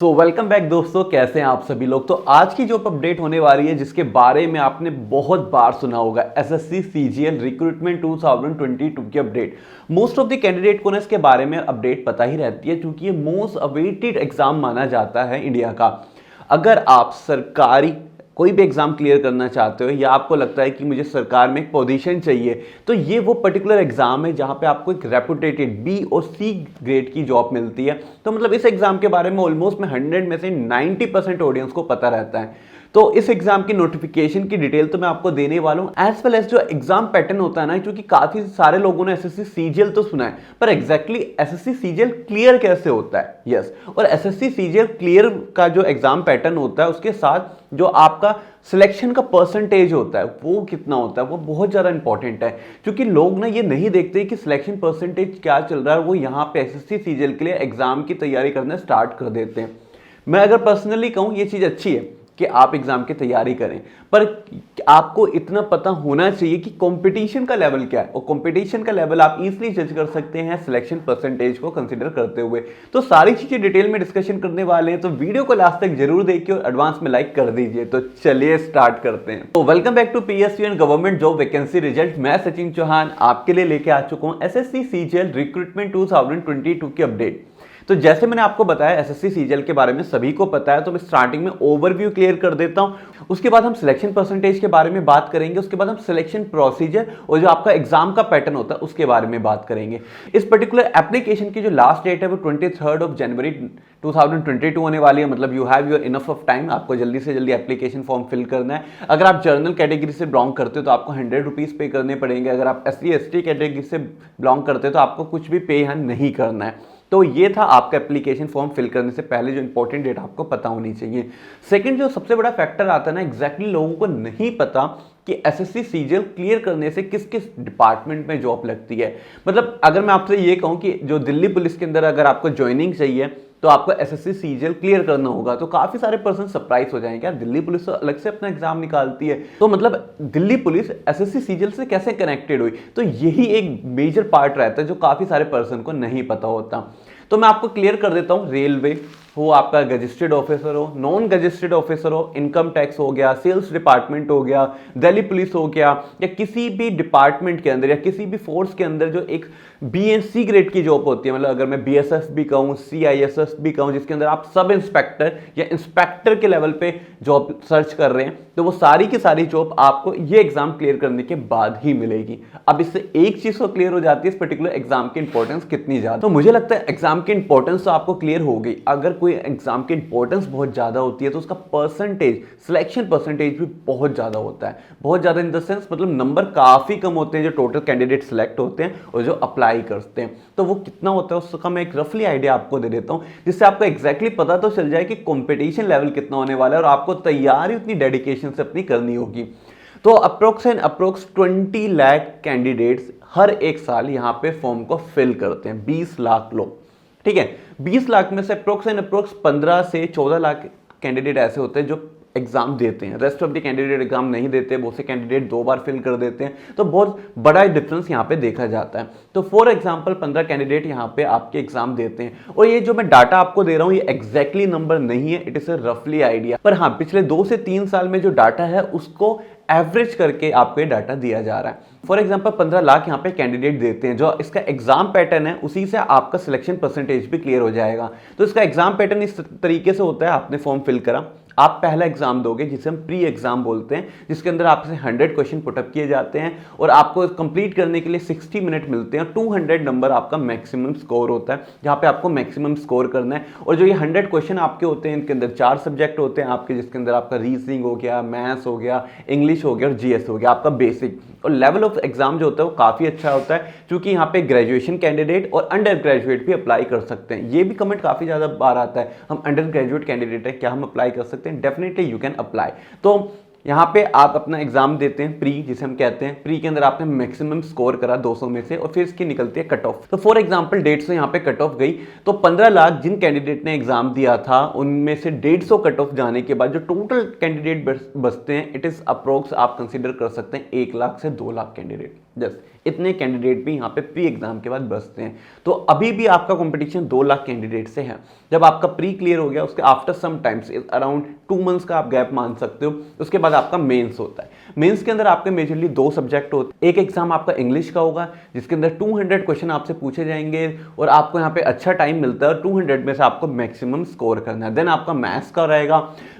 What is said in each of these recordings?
तो welcome back दोस्तों, कैसे हैं आप सभी लोग। तो आज की जो अपडेट होने वाली है जिसके बारे में आपने बहुत बार सुना होगा, एसएससी सीजीएल रिक्रूटमेंट 2022 की update. Most of the candidate को ना इसके बारे में अपडेट पता ही रहती है क्योंकि ये मोस्ट अवेटेड एग्जाम माना जाता है इंडिया का। अगर आप सरकारी कोई भी एग्जाम क्लियर करना चाहते हो या आपको लगता है कि मुझे सरकार में एक पोजीशन चाहिए, तो ये वो पर्टिकुलर एग्जाम है जहां पे आपको एक रेपुटेटेड बी और सी ग्रेड की जॉब मिलती है। तो मतलब इस एग्जाम के बारे में ऑलमोस्ट में 100 में से 90% ऑडियंस को पता रहता है। तो इस एग्जाम की नोटिफिकेशन की डिटेल तो मैं आपको देने वाला हूं, एज वेल एज जो एग्जाम पैटर्न होता है ना, क्योंकि काफी सारे लोगों ने एसएससी सीजीएल तो सुना है, पर एग्जैक्टली एसएससी सीजीएल क्लियर कैसे होता है। यस, और एसएससी सीजीएल क्लियर का जो एग्जाम पैटर्न होता है उसके साथ जो आपका सिलेक्शन का परसेंटेज होता है वो कितना होता है, वो बहुत ज्यादा इंपॉर्टेंट है। क्योंकि लोग ना ये नहीं देखते कि सिलेक्शन परसेंटेज क्या चल रहा है, वो यहाँ पे एसएससी सीजीएल के लिए एग्जाम की तैयारी करना स्टार्ट कर देते हैं। मैं अगर पर्सनली कहूँ ये चीज अच्छी है कि आप एग्जाम की तैयारी करें, पर आपको इतना पता होना चाहिए कि कंपटीशन का लेवल क्या है, और कंपटीशन का लेवल आप इजीली जज कर सकते हैं सिलेक्शन परसेंटेज को कंसीडर करते हुए। तो सारी चीजें डिटेल में डिस्कशन करने वाले हैं, तो वीडियो को लास्ट तक जरूर देखिए और एडवांस में लाइक कर दीजिए। तो चलिए स्टार्ट करते हैं। तो welcome back to PSU and government job vacancy result. मैं सचिन चौहान आपके लिए लेके आ चुका हूं एसएससी सीजीएल रिक्रूटमेंट 2022 की अपडेट। तो जैसे मैंने आपको बताया एसएससी सीजीएल के बारे में सभी को पता है, तो मैं स्टार्टिंग में ओवरव्यू क्लियर कर देता हूं। उसके बाद हम सिलेक्शन परसेंटेज के बारे में बात करेंगे, उसके बाद हम सिलेक्शन प्रोसीजर और जो आपका एग्जाम का पैटर्न होता है उसके बारे में बात करेंगे। इस पर्टिकुलर एप्लीकेशन की जो लास्ट डेट है वो 23 जनवरी 2022 होने वाली है। मतलब you have your enough of time, आपको जल्दी से जल्दी एप्लीकेशन फॉर्म फिल करना है। अगर आप जर्नल कैटेगरी से बिलोंग करते हो तो आपको 100 रुपीज पे करने पड़ेंगे। अगर आप SC/ST कैटेगरी से बिलोंग करते हो तो आपको कुछ भी पे यहाँ नहीं करना है। तो ये था आपका एप्लीकेशन फॉर्म फिल करने से पहले जो इंपॉर्टेंट डेट आपको पता होनी चाहिए। सेकंड जो सबसे बड़ा फैक्टर आता है ना, एग्जैक्टली लोगों को नहीं पता कि एसएससी सीजीएल क्लियर करने से किस किस डिपार्टमेंट में जॉब लगती है। मतलब अगर मैं आपसे ये कहूं कि जो दिल्ली पुलिस के अंदर अगर आपको ज्वाइनिंग चाहिए तो आपको एसएससी सीजीएल क्लियर करना होगा, तो काफी सारे पर्सन सरप्राइज हो जाएंगे, यार दिल्ली पुलिस तो अलग से अपना एग्जाम निकालती है, तो मतलब दिल्ली पुलिस एसएससी सीजीएल से कैसे कनेक्टेड हुई। तो यही एक मेजर पार्ट रहता है जो काफी सारे पर्सन को नहीं पता होता। तो मैं आपको क्लियर कर देता हूं, रेलवे हो, आपका गजिस्ट्रेड ऑफिसर हो, नॉन गजिस्ट्रेड ऑफिसर हो, इनकम टैक्स हो गया, सेल्स डिपार्टमेंट हो गया, दिल्ली पुलिस हो गया, या किसी भी डिपार्टमेंट के अंदर या किसी भी फोर्स के अंदर जो एक BNC ग्रेड की जॉब होती है, मतलब अगर मैं BSF भी कहूँ, CISS भी कहूँ, जिसके अंदर आप सब इंस्पेक्टर या इंस्पेक्टर के लेवल पे जॉब सर्च कर रहे हैं, तो वो सारी की सारी जॉब आपको ये एग्जाम क्लियर करने के बाद ही मिलेगी। अब इससे एक चीज तो क्लियर हो जाती है इस पर्टिकुलर एग्जाम की इंपॉर्टेंस कितनी ज्यादा। तो मुझे लगता है एग्जाम की इंपॉर्टेंस तो आपको क्लियर हो गई। अगर कोई एग्जाम की इंपॉर्टेंस बहुत ज्यादा होती है तो उसका परसेंटेज, सिलेक्शन परसेंटेज भी बहुत ज्यादा होता है। बहुत ज्यादा इन द सेंस मतलब नंबर काफी कम होते हैं जो टोटल कैंडिडेट सिलेक्ट होते हैं और जो अप्लाई करते हैं। तो वो कितना होता है उसका मैं एक रफली आइडिया आपको दे देता हूं, जिससे आपको एग्जैक्टली पता तो चल जाए कि कंपटीशन लेवल कितना होने वाला है और आपको तैयारी उतनी डेडिकेशन से अपनी करनी होगी। तो अप्रोक्स 20 लाख कैंडिडेट्स हर एक साल यहाँ पे फॉर्म को फिल करते हैं, 20 लाख लोग, ठीक है। 20 लाख में से अप्रोक्स 15 से 14 लाख कैंडिडेट ऐसे होते हैं जो एग्जाम देते हैं। Rest of the candidate exam नहीं देते, बहुत से कैंडिडेट 2 बार फिल कर देते हैं, तो बहुत बड़ा डिफरेंस यहाँ पे देखा जाता है। तो फॉर एग्जांपल 15 कैंडिडेट यहाँ पे आपके एग्जाम देते हैं, और ये जो मैं डाटा आपको दे रहा हूँ ये एग्जैक्टली नंबर नहीं है, इट इज अ रफली आइडिया। पर हाँ, पिछले 2 से 3 साल में जो डाटा है उसको एवरेज करके आपको ये डाटा दिया जा रहा है। फॉर एग्जांपल 15 लाख यहाँ पे कैंडिडेट देते हैं, जो इसका एग्जाम पैटर्न है उसी से आपका सिलेक्शन परसेंटेज भी क्लियर हो जाएगा। तो इसका एग्जाम पैटर्न इस तरीके से होता है, आपने फॉर्म फिल करा, आप पहला एग्जाम दोगे जिसे हम प्री एग्जाम बोलते हैं, जिसके अंदर आपसे 100 क्वेश्चन पुटअप किए जाते हैं और आपको कंप्लीट करने के लिए 60 मिनट मिलते हैं। 200 नंबर आपका मैक्सिमम स्कोर होता है, जहां पे आपको मैक्सिमम स्कोर करना है। और जो ये 100 क्वेश्चन आपके होते हैं, इनके अंदर 4 सब्जेक्ट होते हैं आपके, जिसके अंदर आपका रीजनिंग हो गया, मैथ्स हो गया, इंग्लिश हो गया और GS हो गया, आपका बेसिक। और लेवल ऑफ एग्जाम जो होता है वो काफी अच्छा होता है, क्योंकि यहाँ पे ग्रेजुएशन कैंडिडेट और अंडर ग्रेजुएट भी अप्लाई कर सकते हैं। ये भी कमेंट काफी ज्यादा बार आता है, हम अंडर ग्रेजुएट कैंडिडेट है, क्या हम अप्लाई कर सकते हैं? Definitely you can apply. तो यहाँ पे आप अपना एग्जाम देते हैं प्री, जिसे हम कहते हैं, प्री के अंदर आपने मैक्सिमम स्कोर करा 200 में से, और फिर इसकी निकलती है कट ऑफ। तो फॉर एग्जांपल 150 यहाँ पे कट ऑफ गई, तो 15 लाख जिन कैंडिडेट ने एग्जाम दिया था उनमें से 150 कट ऑफ जाने के बाद जो टोटल कैंडिडेट बचते हैं, इट इज अप्रोक्स आप कंसीडर कर सकते हैं 1 लाख से 2 लाख कैंडिडेट। जस्ट इतने कैंडिडेट भी यहाँ पे प्री एग्जाम के बाद बचते हैं। तो अभी भी आपका कंपटीशन 2 लाख कैंडिडेट से है। जब आपका प्री क्लियर हो गया, उसके after some times around 2 months का आप गैप मान सकते हो, उसके बाद आपका मेंस होता है। मेंस के अंदर आपके मेजरली 2 सब्जेक्ट होते हैं। एक एग्जाम आपका इंग्लिश का होगा जिसके अंदर 200 क्वेश्चन आपसे पूछे जाएंगे और आपको यहाँ पे अच्छा टाइम मिलता है और 200 में से आपको मैक्सिमम स्कोर करना है। देन आपका मैथ्स का रहेगा,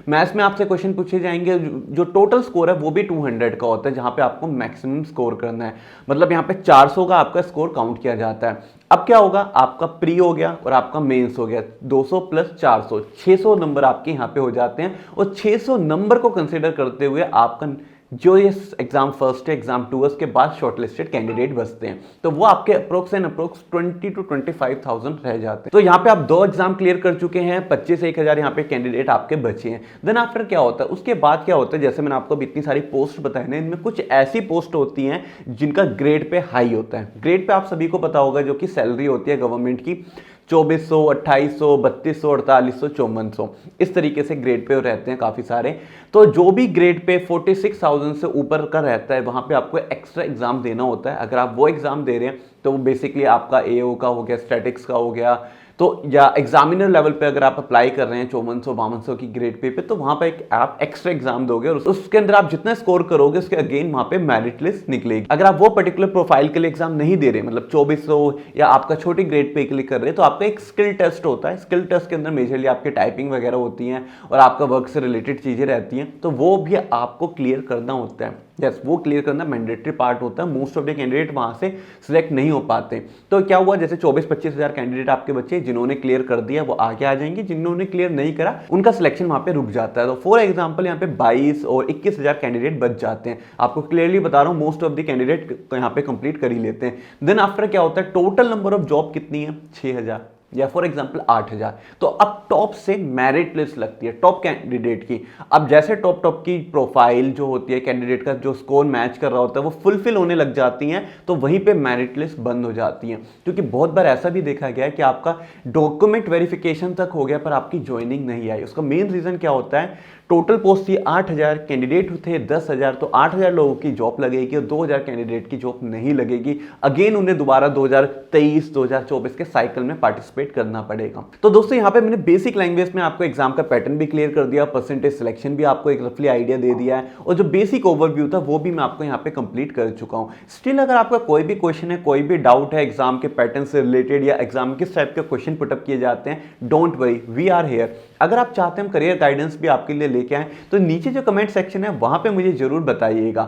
मैथ्स में आपसे क्वेश्चन पूछे जाएंगे, जो टोटल स्कोर है वो भी 200 का होता है, जहां पे आपको मैक्सिमम स्कोर करना है। मतलब यहाँ पे 400 का आपका स्कोर काउंट किया जाता है। अब क्या होगा, आपका प्री हो गया और आपका मेंस हो गया, 200 प्लस 400, 600 नंबर आपके यहाँ पे हो जाते हैं। और 600 नंबर को कंसिडर करते हुए आपका जो ये एग्जाम फर्स्ट है, एग्जाम 2 उसके बाद शॉर्टलिस्टेड कैंडिडेट बचते हैं, तो वो आपके अप्रोक्स एंड अप्रोक्स 20 to 25,000 रह जाते हैं। तो यहाँ पे आप 2 एग्जाम क्लियर कर चुके हैं, 25 से 1,000 यहाँ पे कैंडिडेट आपके बचे हैं। देन आफ्टर क्या होता है, उसके बाद क्या होता है, जैसे मैंने आपको इतनी सारी पोस्ट बताई ना, इनमें कुछ ऐसी पोस्ट होती हैं जिनका ग्रेड पे हाई होता है। ग्रेड पे आप सभी को पता होगा जो कि सैलरी होती है गवर्नमेंट की 2400, 2800, 3200, 4800, 5400, इस तरीके से ग्रेड पे रहते हैं काफ़ी सारे। तो जो भी ग्रेड पे 46,000 से ऊपर का रहता है, वहाँ पे आपको एक्स्ट्रा एग्जाम देना होता है। अगर आप वो एग्जाम दे रहे हैं तो वो बेसिकली आपका एओ का हो गया, स्टैटिक्स का हो गया, तो या एग्जामिनर लेवल पे अगर आप अप्लाई कर रहे हैं 5400-5200 की ग्रेड पे तो वहां पे एक आप एक्स्ट्रा एग्जाम दोगे और उसके अंदर आप जितना स्कोर करोगे उसके अगेन वहां पे मेरिट लिस्ट निकलेगी। अगर आप वो पर्टिकुलर प्रोफाइल के लिए एग्जाम नहीं दे रहे, मतलब 2400 या आपका छोटी ग्रेड पे के लिए कर रहे हैं, तो आपका एक स्किल टेस्ट होता है। स्किल टेस्ट के अंदर मेजरली आपकी टाइपिंग वगैरह होती हैं और आपका वर्क से रिलेटेड चीजें रहती हैं, तो वो भी आपको क्लियर करना होता है। यस, वो क्लियर करना मैंडेटरी पार्ट होता है। मोस्ट ऑफ द कैंडिडेट वहां से सिलेक्ट नहीं हो पाते। तो क्या हुआ, जैसे 24-25 हजार कैंडिडेट आपके बच्चे जिन्होंने क्लियर कर दिया वो आगे आ जाएंगे, जिन्होंने क्लियर नहीं करा उनका सिलेक्शन वहां पे रुक जाता है। तो फॉर एग्जांपल यहाँ पे 22 और 21 हजार कैंडिडेट बच जाते हैं। आपको क्लियरली बता रहा हूँ, मोस्ट ऑफ द कैंडिडेट यहाँ पे कंप्लीट कर ही लेते हैं। देन आफ्टर क्या होता है, टोटल नंबर ऑफ जॉब कितनी है, 6000 या फॉर एग्जाम्पल 8000। तो अब टॉप से मेरिट लिस्ट लगती है टॉप कैंडिडेट की। अब जैसे टॉप की प्रोफाइल जो होती है, कैंडिडेट का जो स्कोर मैच कर रहा होता है वो फुलफिल होने लग जाती हैं, तो वहीं पे मेरिट लिस्ट बंद हो जाती है। क्योंकि बहुत बार ऐसा भी देखा गया है कि आपका डॉक्यूमेंट वेरिफिकेशन तक हो गया पर आपकी ज्वाइनिंग नहीं आई। उसका मेन रीजन क्या होता है, टोटल पोस्ट थी 8000, कैंडिडेट थे 10,000, तो 8000 लोगों की जॉब लगेगी और 2000 कैंडिडेट की जॉब नहीं लगेगी। अगेन उन्हें दोबारा 2023, 2024 के साइकिल में पार्टिसिपेट करना पड़ेगा। तो दोस्तों यहाँ पे मैंने बेसिक लैंग्वेज में आपको एग्जाम का पैटर्न भी क्लियर कर दिया, परसेंटेज सिलेक्शन भी आपको एक रफली आइडिया दे दिया है, और जो बेसिक ओवरव्यू था वो भी मैं आपको यहाँ पे कंप्लीट कर चुका हूँ। स्टिल अगर आपका कोई भी क्वेश्चन है, कोई भी डाउट है एग्जाम के पैटर्न से रिलेटेड या एग्जाम किस टाइप के क्वेश्चन पुटअप किए जाते हैं, don't worry, we are here. अगर आप चाहते हैं हम करियर गाइडेंस भी आपके लिए लेके आए तो नीचे जो कमेंट सेक्शन है वहां पे मुझे जरूर बताइएगा।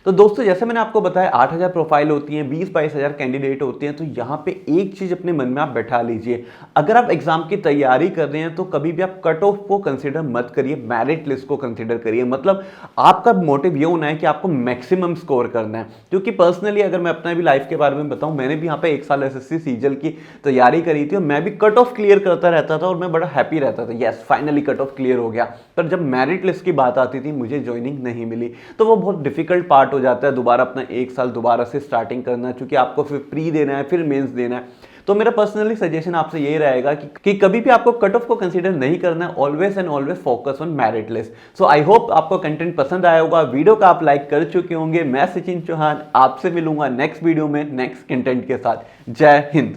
तो दोस्तों जैसे मैंने आपको बताया 8000 प्रोफाइल होती हैं, 20-22 हजार कैंडिडेट होते हैं। तो यहाँ पे एक चीज अपने मन में आप बैठा लीजिए, अगर आप एग्जाम की तैयारी कर रहे हैं तो कभी भी आप कट ऑफ को कंसीडर मत करिए, मेरिट लिस्ट को कंसीडर करिए। मतलब आपका मोटिव ये होना है कि आपको मैक्सिमम स्कोर करना है। क्योंकि पर्सनली अगर मैं अपना भी लाइफ के बारे में बताऊं, मैंने भी यहाँ पे 1 साल एसएससी सीजीएल की तैयारी करी थी और मैं भी कट ऑफ क्लियर करता रहता था और मैं बड़ा हैप्पी रहता था, yes finally cut off clear हो गया। पर जब मेरिट लिस्ट की बात आती थी मुझे ज्वाइनिंग नहीं मिली, तो वो बहुत डिफिकल्ट पार्ट हो जाता है दोबारा अपना 1 साल दोबारा से स्टार्टिंग करना, क्योंकि आपको फिर प्री देना है, फिर मेंस देना है। तो मेरा पर्सनली सजेशन आपसे ये रहेगा कि कभी भी आपको कट ऑफ को कंसीडर नहीं करना है, always and always focus on merit list. So I hope आपको कंटेंट पसंद आया होगा, वीडियो का आप लाइक कर चुके होंगे। मैं सचिन चौहान आपसे मिलूंगा नेक्स्ट वीडियो में नेक्स्ट कंटेंट के साथ। जय हिंद।